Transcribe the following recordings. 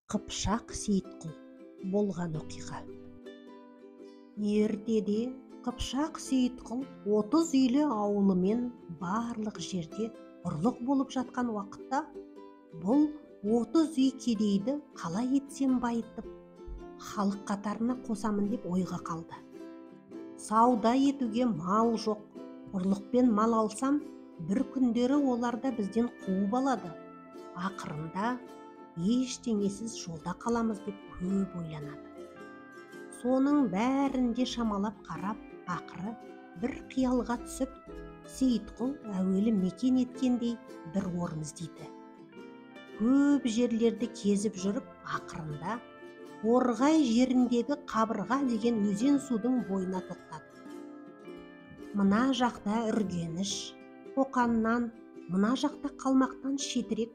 Қыпшақ Сейітқұл болған оқиға. Ертеде Қыпшақ Сейітқұл 30 үйлі ауылымен барлық жерде ұрлық болып жатқан уақытта, бұл 30 үй кедейді қалай етсем байытып, халық қатарына қосамын деп ойға қалды. Сауда етуге мал жоқ, ұрлықпен мал алсам, бір күндері оларда бізден қуып алады. Ақырында ештеңесіз жолда қаламыз деп көп ойланады. Соның бәрінде шамалап қарап, ақыры бір қиялға түсіп, Сейітқұл әуелі мекен еткендей бір орын іздейді. Көп жерлерді кезіп жүріп, ақырында Торғай жеріндегі Қабырға деген өзен судың бойына тоқтады. Мына жақта Үргеніш, Қоқаннан, мына жақта Қалмақтан шетірек,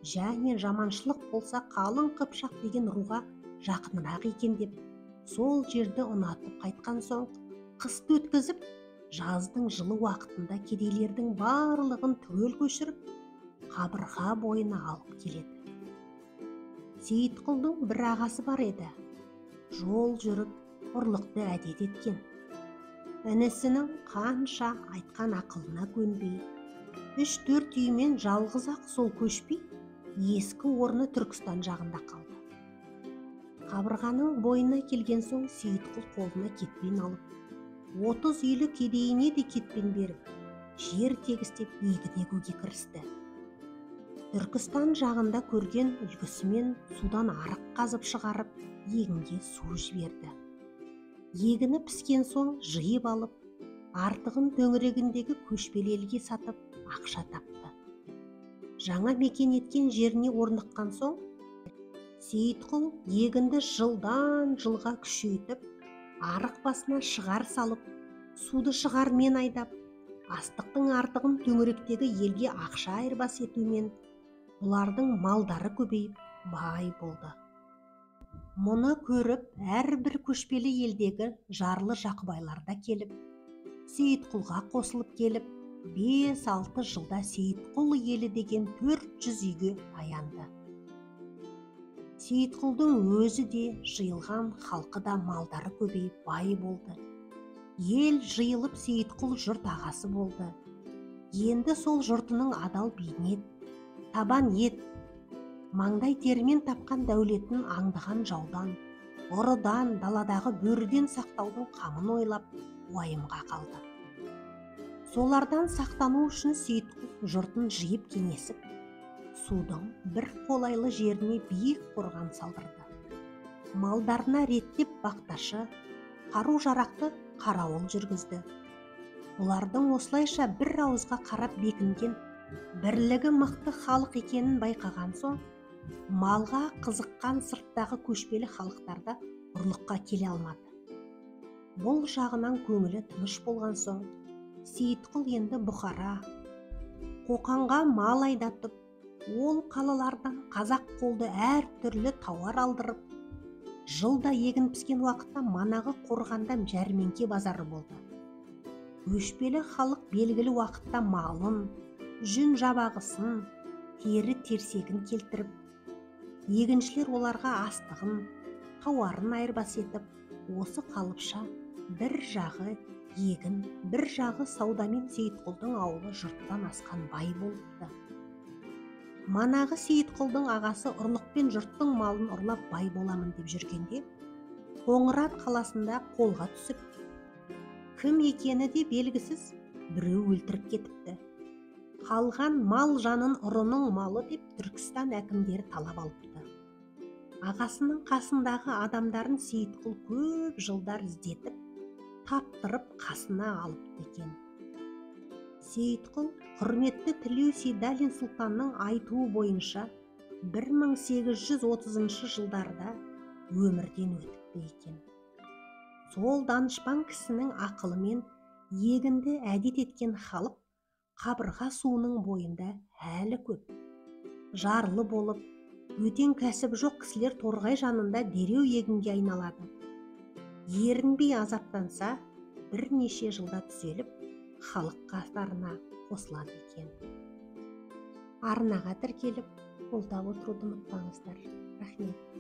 және жаманшылық болса қалың Қыпшақ деген руға жақынырақ екен деп, сол жерді ұнатып қайтқан соң, қысты өткізіп, жаздың жылы уақытында кедейлердің барлығын түгел көшіріп, Қабырға бойына алып келеді. Сейітқұлдың бір ағасы бар еді. Жол жүріп, ұрлықты әдет еткен. Інісінің қанша айтқан ақылына көнбей, 3-4 үймен жалғыз-ақ сол көшпей, ескі орны Түркістан жағында қалды. Қабырғаның бойына келген соң Сейітқұл қолына кетпен алып, 30 үйлі кедейіне де кетпен беріп, жер тегістеп егін егуге кірісті. Түркістан жағында көрген үлгісімен судан арық қазып шығарып, егінге су жіберді. Егіні піскен соң жиып алып, артығын төңірегіндегі көшпелі елге сатып, ақша тапты. Жаңа мекен еткен жеріне орныққан соң, Сейітқұл егінді жылдан жылға күшейтіп, арық басына шығар салып, суды шығармен айдап, астықтың артығын төңіректегі елге ақша айырбас етумен, бұлардың малдары көбейіп, бай болды. Мұны көріп, әрбір көшпелі елдегі жарлы жақыбайлар да келіп, Сейітқұлға қосылып келіп, 5-6 жылда Сейітқұл елі деген 400 үйге таянды. Сейітқұлдың өзі де, жиылған халқы да малдары көбейіп, бай болды. Ел жиылып Сейітқұл жұрт ағасы болды. Енді сол жұртының адал бейнет, табан ет, маңдай терімен тапқан дәулетін аңдыған жаудан, ұрыдан, даладағы бөріден сақтаудың қамын ойлап, уайымға қалды. Солардан сақтану үшін Сейітқұл жұртын жиып кеңесіп, судың бір қолайлы жеріне биік қорған салдырды. Малдарына реттеп бақташы, қару-жарақты қарауыл жүргізді. Бұлардың осылайша бір ауызға қарап бекінген, бірлігі мықты халық екенін байқаған соң, малға қызыққан сырттағы көшпелі халықтарда ұрлыққа келе алмады. Бұл жағынан көңілі тыныш болған соң, Сейітқұл енді Бұхара, Қоқанға мал айдатып, ол қалалардан қазақ қолды әр түрлі тауар алдырып, жылда егін піскен уақытта манағы қорғанда жәрмеңке базары болды. Көшпелі халық белгілі уақытта малын, жүн жабағысын, тері терсегін келтіріп, егіншілер оларға астығын, тауарын айырбас етіп, осы қалыпша бір жағы егін, бір жағы саудамен Сейітқұлдың ауылы жұрттан асқан бай болыпты. Манағы Сейітқұлдың ағасы ұрлықпен жұрттың малын ұрлап бай боламын деп жүргенде, Қоңырат қаласында қолға түсіп, кім екені де белгісіз, біреу өлтіріп кетіпті. Қалған мал жанын ұрының малы деп Түркістан әкімдері талап алыпты. Ағасының қасындағы адамдарын Сейітқұл көп жылдар іздетіп, таптырып қасына алыпты екен. Сейітқұл құрметті Тілеу Сейдалин сұлтанның айтуы бойынша 1830 жылдарда өмірден өтіпті екен. Сол данышпан кісінің ақылымен егінді әдет еткен халық Қабырға суының бойында әлі көп. Жарлы болып, өтен кәсіп жоқ кісілер Торғай жанында дереу егінге айналады. Ерінбей азаптанса, бірнеше жылда түзеліп, халық қатарына қосылады екен. Арнаға тіркеліп, қолдап отыруды ұмытпаңыздар. Рахмет.